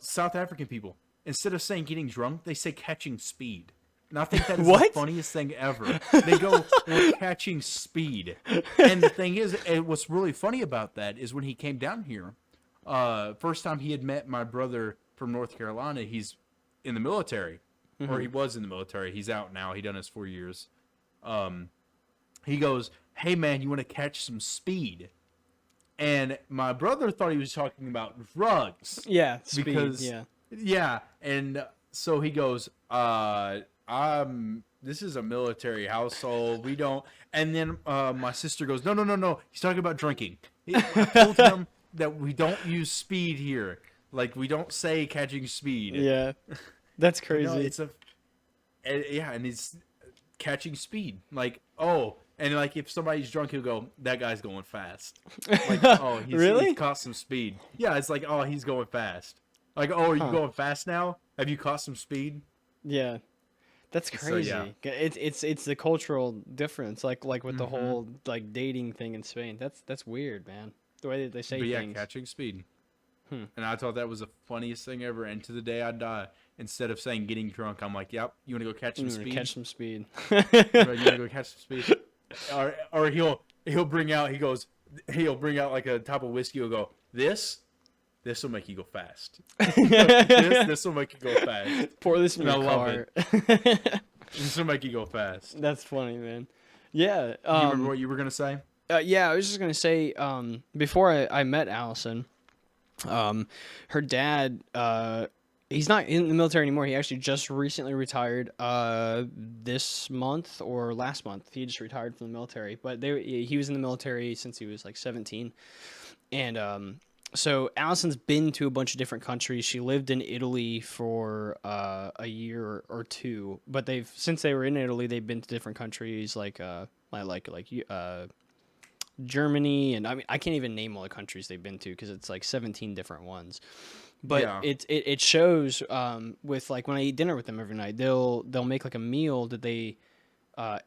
South African people, instead of saying getting drunk, they say catching speed. And I think that is What? the funniest thing ever. They go, we're catching speed. And the thing is, and what's really funny about that is when he came down here, first time he had met my brother from North Carolina, he's in the military. Or he was in the military. He's out now. He done his 4 years. He goes, hey, man, you want to catch some speed? And my brother thought he was talking about drugs. Yeah. Speed. Because, yeah. yeah. And so he goes, this is a military household. We don't. And then my sister goes, no. He's talking about drinking. I told him that we don't use speed here. Like, we don't say catching speed. Yeah. That's crazy. No, it's and he's catching speed. Like, oh, and like if somebody's drunk, he'll go, that guy's going fast. Like, oh, Really? he's caught some speed. Yeah, it's like, oh, he's going fast. Like, oh, are you going fast now? Have you caught some speed? Yeah. That's crazy. yeah. It's the cultural difference, like with the whole like dating thing in Spain. That's weird, man. The way that they say But yeah, things. catching speed. And I thought that was the funniest thing ever. And to the day I die, instead of saying getting drunk, I'm like, yep, you want to go catch some speed? Catch some speed. Right, you want to go catch some speed? Or he'll bring out like a top of whiskey. He'll go, this will make you go fast. this will make you go fast. Pour this in And your I car. love This will make you go fast. That's funny, man. Yeah. You remember what you were gonna say? Yeah, I was just gonna say, before I met Allison, her dad, he's not in the military anymore. He actually just recently retired, this month or last month. He just retired from the military, but he was in the military since he was like 17, and so Allison's been to a bunch of different countries. She lived in Italy for a year or two, but since they were in Italy, they've been to different countries like Germany, and I mean I can't even name all the countries they've been to because it's like 17 different ones. But Yeah. it shows with like when I eat dinner with them every night, they'll make like a meal that they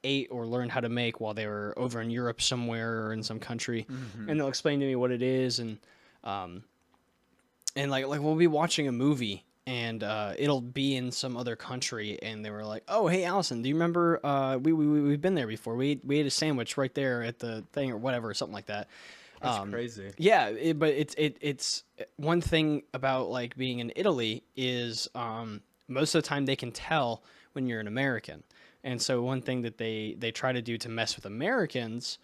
ate or learned how to make while they were over in Europe somewhere or in some country, and they'll explain to me what it is, and like we'll be watching a movie and it'll be in some other country, and they were like, "Oh, hey, Allison, do you remember we've been there before? We ate a sandwich right there at the thing or whatever, something like that." That's crazy. Yeah, but it's one thing about like being in Italy is most of the time they can tell when you're an American, and so one thing that they try to do to mess with Americans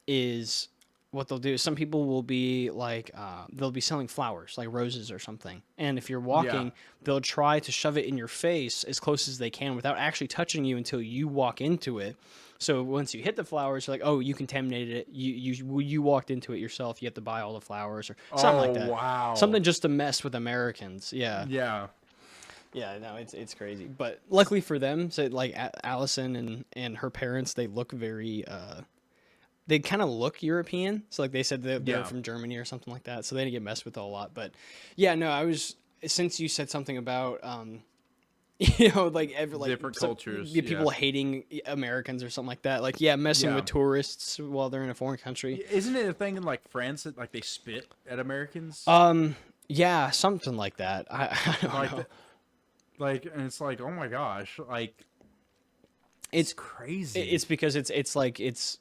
is what they'll do is some people will be like they'll be selling flowers like roses or something, and if you're walking, they'll try to shove it in your face as close as they can without actually touching you until you walk into it. So once you hit the flowers, you're like, oh, you contaminated it. You walked into it yourself. You have to buy all the flowers or something like that. Wow. Something just to mess with Americans. Yeah. Yeah. Yeah, no, it's crazy. But luckily for them, so like Allison and her parents, they look very they kind of look European. So like they said they're from Germany or something like that. So they didn't get messed with a lot. But yeah, no, I was, since you said something about like different cultures, people hating Americans or something like that. Like messing with tourists while they're in a foreign country. Isn't it a thing in like France that like they spit at Americans? Yeah, something like that. I don't know. Like, and it's like, oh my gosh, like it's crazy. It's because it's like it's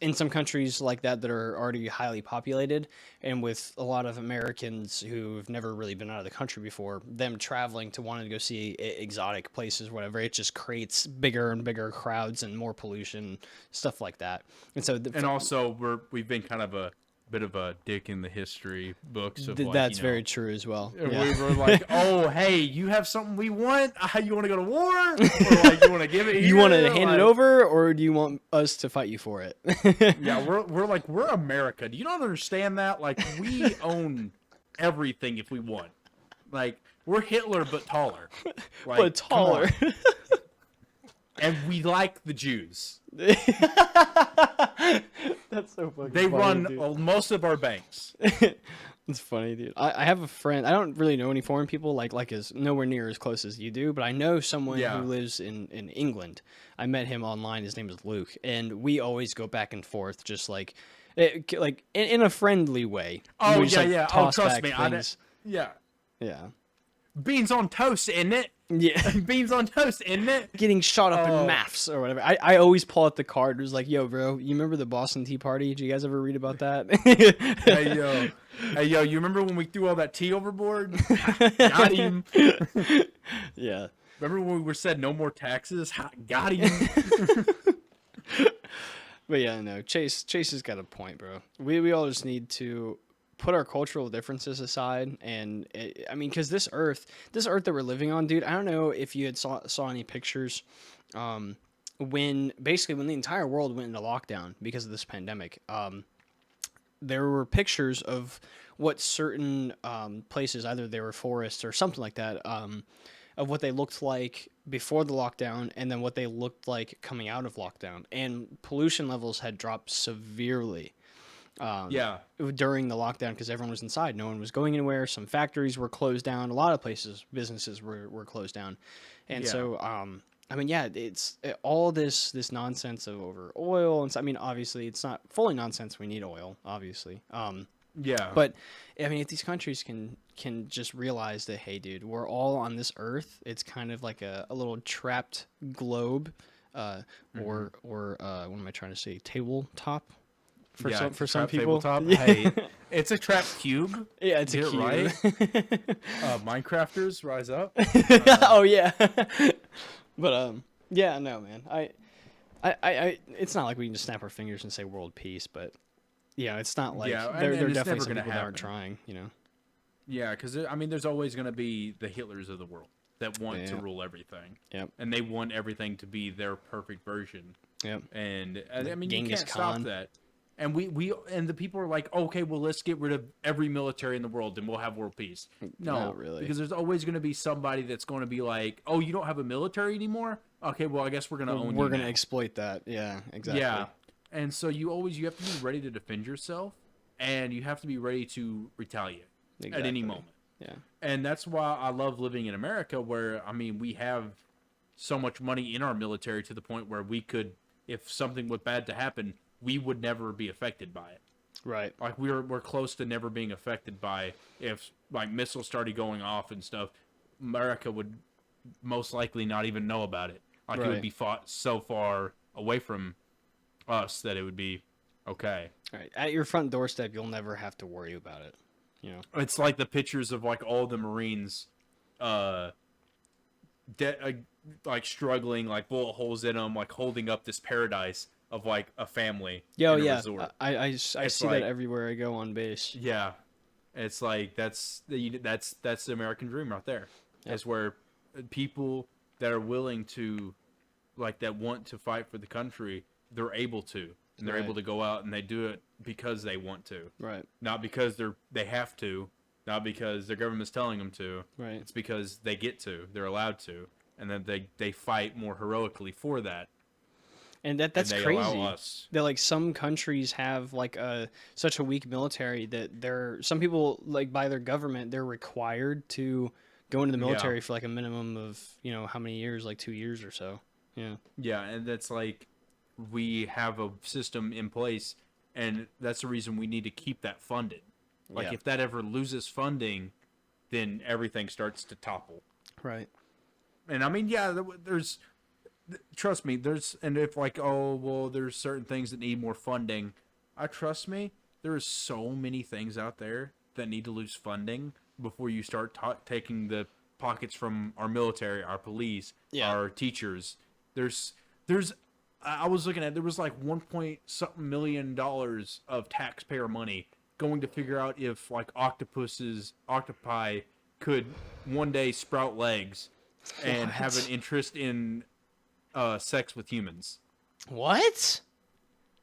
in some countries like that are already highly populated, and with a lot of Americans who've never really been out of the country before, them traveling to wanting to go see exotic places, whatever, it just creates bigger and bigger crowds and more pollution, stuff like that. And so, also we've been kind of a bit of a dick in the history books of that's very true as well. Yeah. We were like, oh, hey, you have something we want? You want to go to war? Or like, you want to give it here? You want to hand it over, or do you want us to fight you for it? Yeah, we're America. Do you not understand that? Like, we own everything if we want. Like, we're Hitler but taller. Like, but taller. And we like the Jews. That's so fucking They funny, run most of our banks. It's funny, dude. I have a friend. I don't really know any foreign people like as nowhere near as close as you do, but I know someone who lives in England. I met him online. His name is Luke, and we always go back and forth, just like in a friendly way. Oh just, yeah. Oh, trust me. Yeah. Beans on toast, isn't it? Yeah. Beans on toast, isn't it? Getting shot up in maths or whatever. I always pull out the card. It was like, yo, bro, you remember the Boston Tea Party? Did you guys ever read about that? Hey, yo, you remember when we threw all that tea overboard? Got him. Yeah. Remember when we said no more taxes? Got him. But yeah, no, Chase has got a point, bro. We all just need to put our cultural differences aside, and I mean, because this earth that we're living on, dude, I don't know if you had saw any pictures when the entire world went into lockdown because of this pandemic. There were pictures of what certain places, either they were forests or something like that, of what they looked like before the lockdown and then what they looked like coming out of lockdown, and pollution levels had dropped severely during the lockdown because everyone was inside. No one was going anywhere. Some factories were closed down. A lot of businesses were closed down. And so, I mean, it's all this nonsense over oil. And so, I mean, obviously, it's not fully nonsense. We need oil, obviously. But, I mean, if these countries can just realize that, hey, dude, we're all on this earth. It's kind of like a little trapped globe or what am I trying to say? Tabletop? For some people, hey, it's a trap cube. Yeah, it's a cube. Right? Minecrafters rise up. Oh yeah, but yeah, no, man. I it's not like we can just snap our fingers and say world peace, but yeah, it's not like there are definitely some people that aren't trying, you know. Yeah, because I mean, there's always going to be the Hitlers of the world that want to rule everything. Yep. And they want everything to be their perfect version. Yep. And I mean, Genghis you can't Khan. stop that. And we and the people are like, okay, well, let's get rid of every military in the world and we'll have world peace. No, not really. Because there's always going to be somebody that's going to be like, oh, you don't have a military anymore? Okay, well, I guess we're going to own you. We're going to exploit that. Yeah, exactly. Yeah. And so you have to be ready to defend yourself, and you have to be ready to retaliate at any moment. Yeah. And that's why I love living in America, where, I mean, we have so much money in our military to the point where we could, if something was bad to happen, we would never be affected by it. Right. Like we're close to never being affected by, if like missiles started going off and stuff, America would most likely not even know about it. Like it would be fought so far away from us that it would be okay. Right. At your front doorstep, you'll never have to worry about it. You know. It's like the pictures of like all the Marines like struggling, like bullet holes in them, like holding up this paradise of like a family Yo, in a yeah, resort. I see that everywhere I go on base. Yeah, it's like that's the American dream right there. Yep. Is where people that are willing to, like, that want to fight for the country, they're able to, and they're Right. able to go out and they do it because they want to, Right. not because they have to, not because their government's telling them to. Right. It's because they get to, they're allowed to, and then they fight more heroically for that. And that's and they crazy. allow us. That like some countries have like such a weak military that some people, like, by their government, they're required to go into the military for like a minimum of, how many years, like 2 years or so. Yeah. Yeah, and that's like, we have a system in place, and that's the reason we need to keep that funded. Like, Yeah. if that ever loses funding, then everything starts to topple. Right. And I mean, yeah, there's, trust me, and if like, oh, well, there's certain things that need more funding. Trust me, there is so many things out there that need to lose funding before you start taking the pockets from our military, our police, our teachers. I was looking at, there was like 1 point something million of taxpayer money going to figure out if like octopi could one day sprout legs and have an interest in sex with humans. What?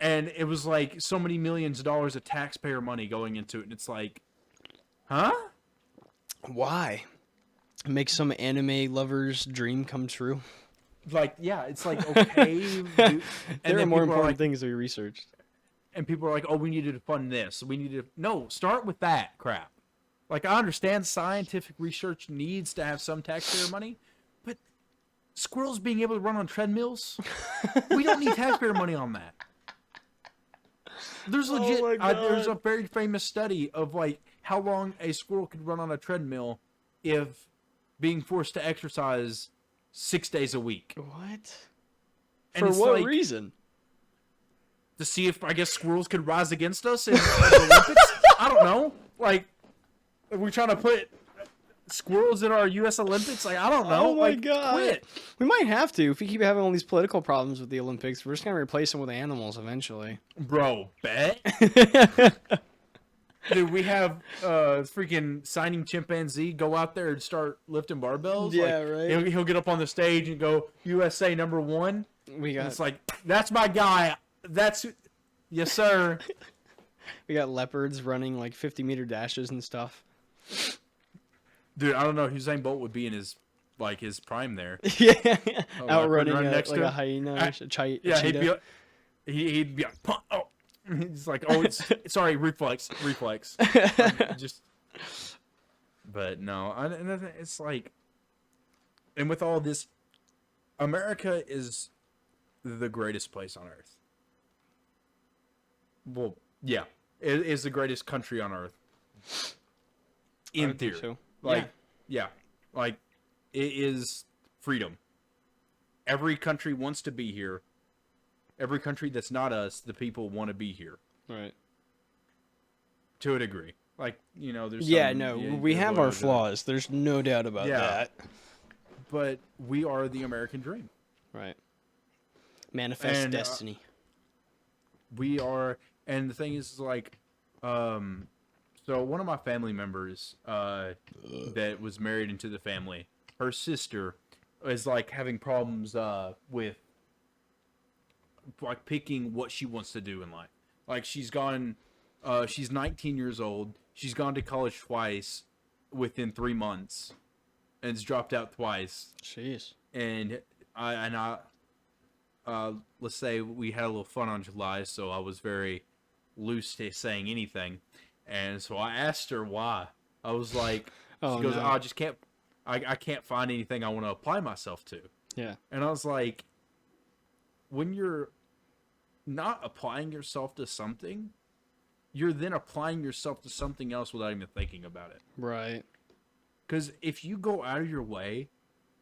And it was like so many millions of dollars of taxpayer money going into it, and it's like, huh? Why? Make some anime lover's dream come true. Like, yeah, it's like, okay. Dude. There are more important things to be researched. And people are like, oh, we need to fund this. No, start with that crap. Like, I understand scientific research needs to have some taxpayer money, but squirrels being able to run on treadmills, we don't need taxpayer money on that. There's legit, there's a very famous study of like how long a squirrel could run on a treadmill if being forced to exercise 6 days a week. What? And For what reason? To see if, I guess, squirrels could rise against us in the Olympics? I don't know. Like, are we trying to put squirrels in our U.S. Olympics? Like, I don't know. Oh my like, god. Quit. We might have to. If we keep having all these political problems with the Olympics, we're just going to replace them with animals eventually. Bro, bet. Dude, we have freaking signing chimpanzee go out there and start lifting barbells. Yeah, like, right. He'll get up on the stage and go, USA #1. It's like, that's my guy. Yes, sir. We got leopards running like 50-meter dashes and stuff. Dude, I don't know. Usain Bolt would be in his prime there. Yeah, Oh, outrunning next like to a hyena, cheetah. He'd be like, oh, he's like, oh, sorry, reflex. Just, but no, it's like, and with all this, America is the greatest place on earth. Well, yeah, it is the greatest country on earth. In theory, so. Yeah, like, it is freedom. Every country wants to be here. Every country that's not us, the people want to be here. Right. To a degree. Like, there's we have our flaws. There's no doubt about that. But we are the American dream. Right. Manifest destiny. We are, and the thing is, like, so one of my family members that was married into the family, her sister is like having problems with like picking what she wants to do in life. Like, she's 19 years old. She's gone to college twice within 3 months, and it's dropped out twice. Jeez. And I let's say we had a little fun on July, so I was very loose to saying anything. And so I asked her why. I was like, she goes, I just can't, I can't find anything I want to apply myself to. Yeah. And I was like, when you're not applying yourself to something, you're then applying yourself to something else without even thinking about it. Right. Because if you go out of your way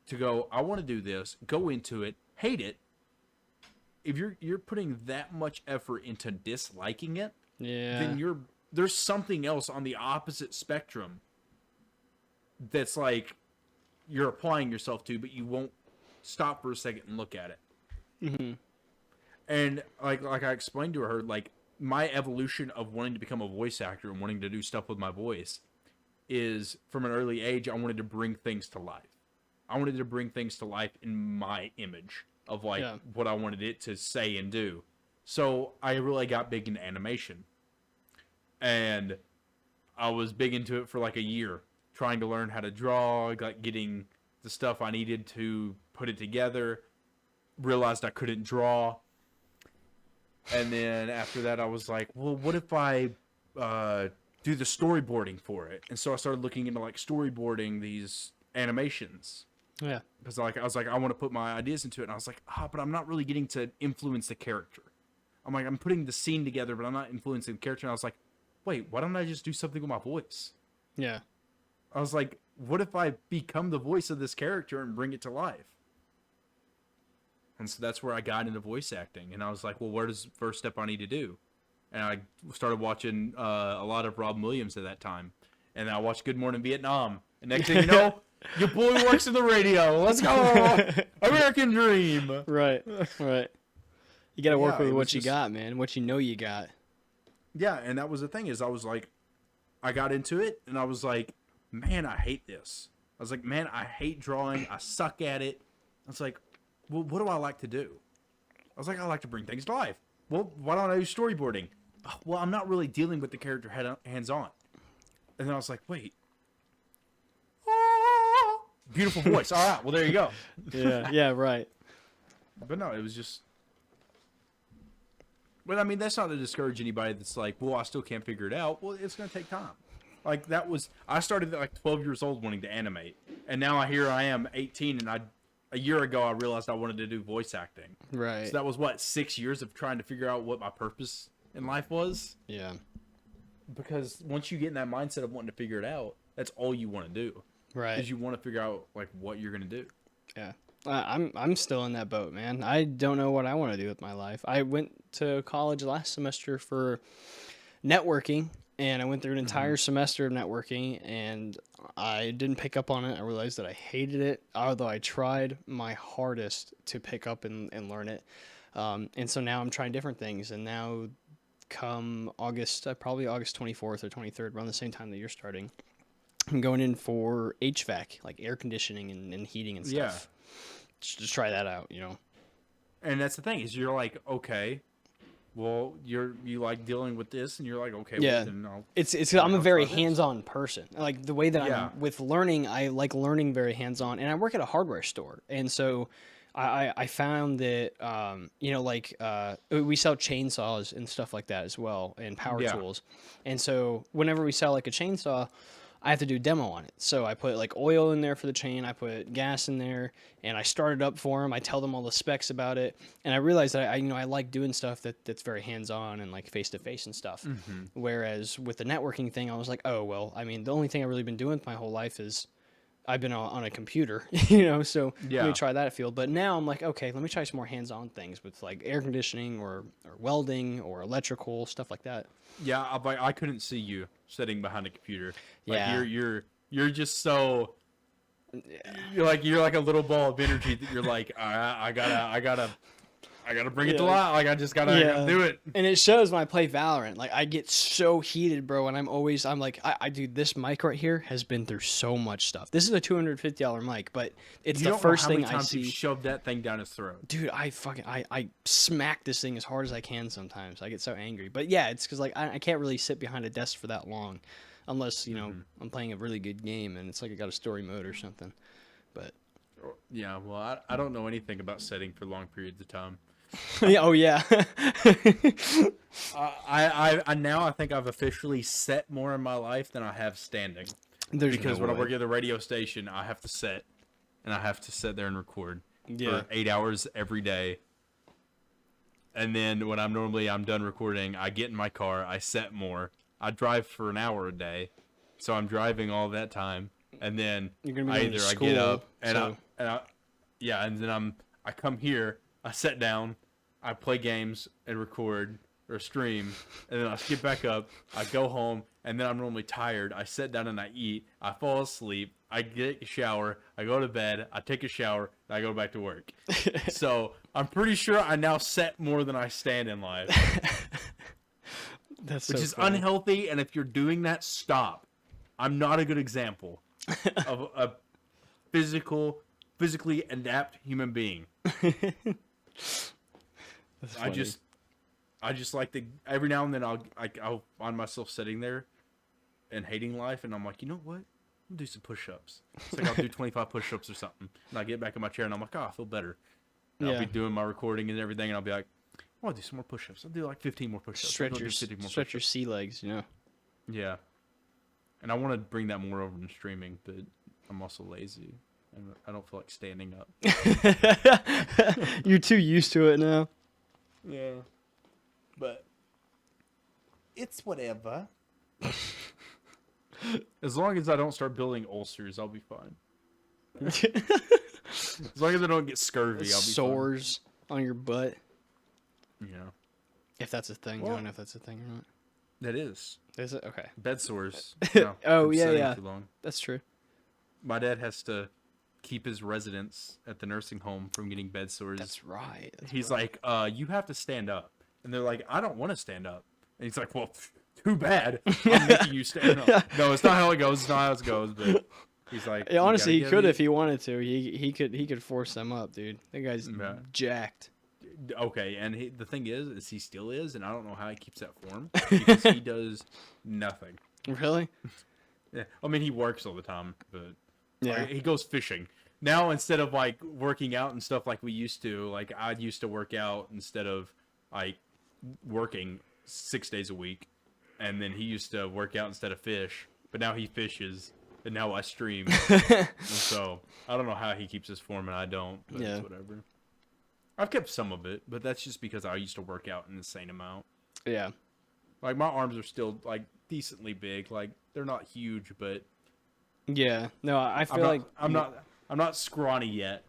to go, I want to do this, go into it, hate it, if you're putting that much effort into disliking it, then there's something else on the opposite spectrum that's like you're applying yourself to, but you won't stop for a second and look at it. Mm-hmm. And like I explained to her, like my evolution of wanting to become a voice actor and wanting to do stuff with my voice is from an early age. I wanted to bring things to life. I wanted to bring things to life in my image of like Yeah. what I wanted it to say and do. So I really got big into animation, and I was big into it for like a year, trying to learn how to draw, like getting the stuff I needed to put it together. Realized I couldn't draw, and then after that, I was like, well, what if I do the storyboarding for it? And so I started looking into like storyboarding these animations Yeah. because I was like, I want to put my ideas into it, and I was like, but I'm not really getting to influence the character. I'm like, I'm putting the scene together, but I'm not influencing the character. And I was like, wait, why don't I just do something with my voice? Yeah. I was like, what if I become the voice of this character and bring it to life? And so that's where I got into voice acting. And I was like, well, what is the first step I need to do? And I started watching a lot of Robin Williams at that time. And I watched Good Morning Vietnam. And next thing you know, your boy works in the radio. Let's go. American Dream. Right. Right. You got to work Yeah, with it what was you just- got, man. What you know you got. Yeah, and that was the thing is I was like, I got into it and I was like, man, I hate this. I was like, man, I hate drawing. I suck at it. I was like, well, what do I like to do? I was like, I like to bring things to life. Well, why don't I do storyboarding? Well, I'm not really dealing with the character hands on. And then I was like, wait. Beautiful voice. All right, well, there you go. Yeah. Yeah. Right. But no, it was just. But I mean, that's not to discourage anybody that's like, well, I still can't figure it out. Well, it's going to take time. Like that was, I started at like 12 years old wanting to animate. And now here I am 18 and a year ago, I realized I wanted to do voice acting. Right. So that was what, 6 years of trying to figure out what my purpose in life was. Yeah. Because once you get in that mindset of wanting to figure it out, that's all you want to do. Right. Is you want to figure out like what you're going to do. Yeah. I'm still in that boat, man. I don't know what I want to do with my life. I went to college last semester for networking, and I went through an entire semester of networking, and I didn't pick up on it. I realized that I hated it, although I tried my hardest to pick up and learn it. And so now I'm trying different things, and now come August, probably August 24th or 23rd, around the same time that you're starting, I'm going in for HVAC, like air conditioning and heating and stuff. Yeah. Just try that out, you know. And that's the thing is you're like, okay, well, you like dealing with this, and you're like, okay, Yeah. well, then I'll It's I'm a I'll very try this. hands-on person. Like the way that Yeah. I'm with learning, I like learning very hands-on, and I work at a hardware store, and so I found that you know, like we sell chainsaws and stuff like that as well, and power Yeah. tools, and so whenever we sell like a chainsaw, I have to do a demo on it. So I put like oil in there for the chain, I put gas in there, and I start it up for them. I tell them all the specs about it, and I realized that I like doing stuff that's very hands-on and like face-to-face and stuff. Whereas with the networking thing, I was like, oh well, I mean, the only thing I've really been doing my whole life is I've been on a computer, you know, so let Yeah. me try that field. But now I'm like, okay, let me try some more hands-on things with like air conditioning or welding or electrical, stuff like that. Yeah, I couldn't see you sitting behind a computer. Like Yeah. you're just so you're like a little ball of energy that you're like, I gotta bring it to Yeah. life. Like I just gotta do it. And it shows when I play Valorant. Like I get so heated, bro, and I'm like, I do this mic right here has been through so much stuff. This is a $250 mic, but it's You the don't first know how thing many I times see. you shoved that thing down his throat. Dude, I smack this thing as hard as I can sometimes. I get so angry. But yeah, it's because like I can't really sit behind a desk for that long, unless you know I'm playing a really good game and it's like I got a story mode or something. But Yeah, well, I don't know anything about setting for long periods of time. yeah, oh yeah, I now I think I've officially set more in my life than I have standing. there's Because no when I way. work at the radio station, I have to set, and I have to sit there and record Yeah. for 8 hours every day. And then when I'm done recording, I get in my car, I set more. I drive for an hour a day, so I'm driving all that time, and then You're gonna be I going to get school, up and so- and then I come here, I sit down, I play games and record or stream, and then I get back up, I go home, and then I'm normally tired. I sit down and I eat, I fall asleep, I get a shower, I go to bed, I take a shower, and I go back to work. So I'm pretty sure I now set more than I stand in life, That's which so is funny. unhealthy. And if you're doing that, stop. I'm not a good example of a physically adept human being. That's I funny. just like to every now and then I'll find myself sitting there and hating life, and I'm like, you know what? I'll do some push-ups. It's like I'll do 25 push-ups or something, and I get back in my chair and I'm like, oh, I feel better. And I'll be doing my recording and everything, and I'll be like, I want to do some more push-ups. I'll do like 15 more push-ups. Stretch your sea legs, you know. Yeah, and I want to bring that more over to streaming, but I'm also lazy, and I don't feel like standing up. You're too used to it now. Yeah, but it's whatever. As long as I don't start building ulcers, I'll be fine. As long as I don't get scurvy, I'll be Sores on your butt. fine. Yeah, If that's a thing. I Well- don't know if that's a thing or not. that is Is it? Okay. bed sores. No, Oh, from yeah, sitting yeah. Too long. That's true. My dad has to keep his residents at the nursing home from getting bed sores. That's right. He's like, you have to stand up, and they're like, I don't want to stand up, and he's like, well, too bad. I'm making you stand up. No, it's not how it goes. It's not how it goes. But he's like, Yeah, honestly, he "You gotta could get if he wanted to. He could force them up, dude. That guy's Yeah. jacked. Okay, and the thing is he still is, and I don't know how he keeps that form because he does nothing. Really? Yeah, I mean he works all the time, but Yeah. like, he goes fishing now instead of like working out and stuff like we used to. Like I used to work out instead of like working 6 days a week, and then he used to work out instead of fish. But now he fishes, and now I stream. And so I don't know how he keeps his form, and I don't. But Yeah. it's whatever. I've kept some of it, but that's just because I used to work out an insane amount. Yeah. Like my arms are still like decently big. Like they're not huge, but Yeah. No, I feel I'm not scrawny yet.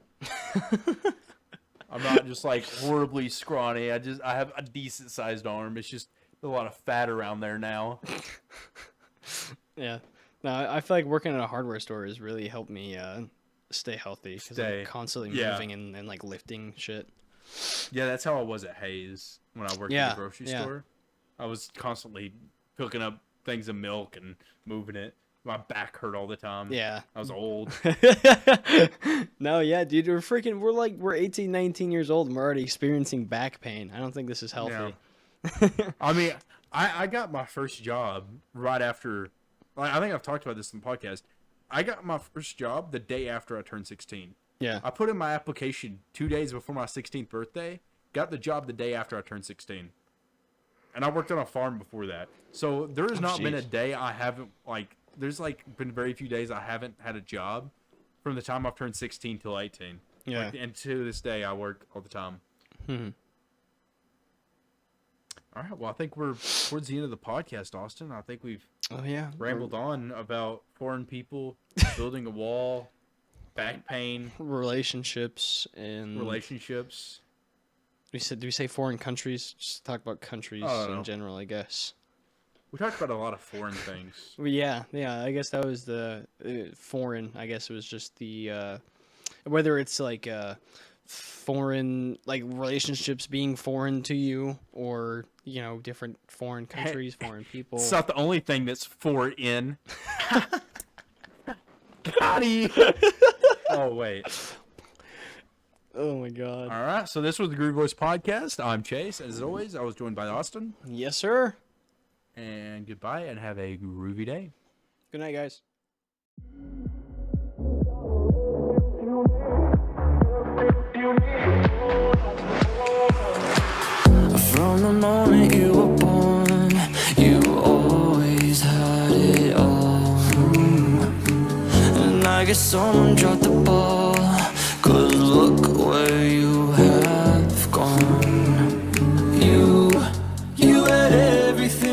I'm not just like horribly scrawny. I have a decent sized arm. It's just a lot of fat around there now. Yeah. No, I feel like working at a hardware store has really helped me stay healthy because I'm constantly moving and like lifting shit. Yeah, that's how I was at Hayes when I worked at the grocery store. I was constantly picking up things of milk and moving it. My back hurt all the time. Yeah. I was old. No, yeah, dude, we're 18, 19 years old and we're already experiencing back pain. I don't think this is healthy. I mean, I got my first job right after. I think I've talked about this in the podcast. I got my first job the day after I turned 16. Yeah. I put in my application 2 days before my 16th birthday. Got the job the day after I turned 16. And I worked on a farm before that. So there has not been a day I haven't there's been very few days I haven't had a job from the time I've turned 16 till 18. Yeah. And to this day I work all the time. All right, well, I think we're towards the end of the podcast, Austin. I think we've rambled on about foreign people, building a wall, back pain, relationships, and relationships. Do we say foreign countries? Just talk about countries in general, I guess. We talked about a lot of foreign things. Well, yeah. I guess that was the foreign. I guess it was just the whether it's like foreign, like relationships being foreign to you, or different foreign countries, foreign people. It's not the only thing that's foreign. Got it. Oh wait. Oh my god. All right, so this was the Groovy Voice podcast. I'm Chase. As always, I was joined by Austin. Yes, sir. And goodbye, and have a groovy day. Good night, guys. From the moment you were born, you always had it all. And I guess someone dropped the ball, 'cause look where you have gone. You had everything